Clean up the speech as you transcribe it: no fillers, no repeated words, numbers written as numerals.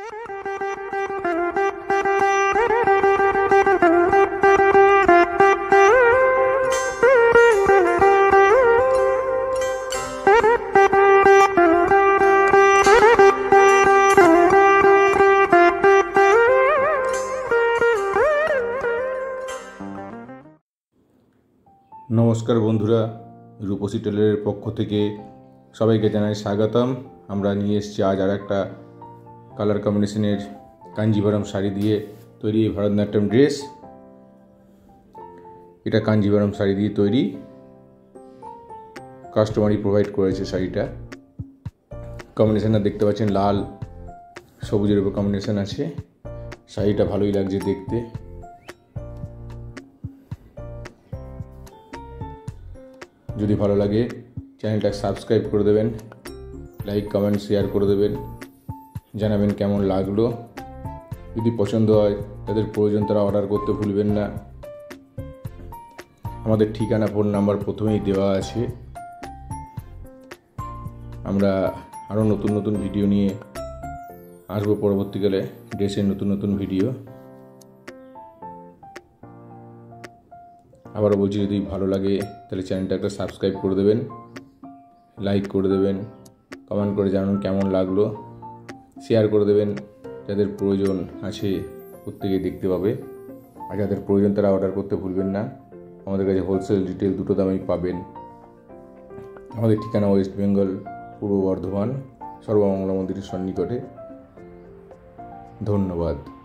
নমস্কার বন্ধুরা, রূপসী টেলারের পক্ষ থেকে সবাইকে জানাই স্বাগতম। আমরা নিয়ে এসেছি আজ আর একটা কালার কম্বিনেশনের কাঞ্জিভারম শাড়ি দিয়ে তৈরি ভারতনাট্যম ড্রেস। এটা কাঞ্জিভারম শাড়ি দিয়ে তৈরি, কাস্টমারই প্রোভাইড করেছে শাড়িটা। কম্বিনেশনটা দেখতে পাচ্ছেন, লাল সবুজের উপর কম্বিনেশন আছে। শাড়িটা ভালোই লাগছে দেখতে। যদি ভালো লাগে চ্যানেলটা সাবস্ক্রাইব করে দেবেন, লাইক কমেন্ট শেয়ার করে দেবেন, জানাবেন কেমন লাগলো। যদি পছন্দ হয়, তাদের প্রয়োজন তারা অর্ডার করতে ভুলবেন না। আমাদের ঠিকানা, ফোন নাম্বার প্রথমেই দেওয়া আছে। আমরা আরও নতুন নতুন ভিডিও নিয়ে আসবো পরবর্তীকালে, ড্রেসের নতুন নতুন ভিডিও। আবারও বলছি, যদি ভালো লাগে তাহলে চ্যানেলটাকে সাবস্ক্রাইব করে দেবেন, লাইক করে দেবেন, কমেন্ট করে জানান কেমন লাগলো, শেয়ার করে দেবেন। যাদের প্রয়োজন আছে প্রত্যেকে দেখতে পাবে, আর যাদের প্রয়োজন তারা অর্ডার করতে ভুলবেন না। আমাদের কাছে হোলসেল রিটেল দুটো দামেই পাবেন। আমাদের ঠিকানা ওয়েস্ট বেঙ্গল, পূর্ব বর্ধমান, সর্বমঙ্গলা মন্দিরের সন্নিকটে। ধন্যবাদ।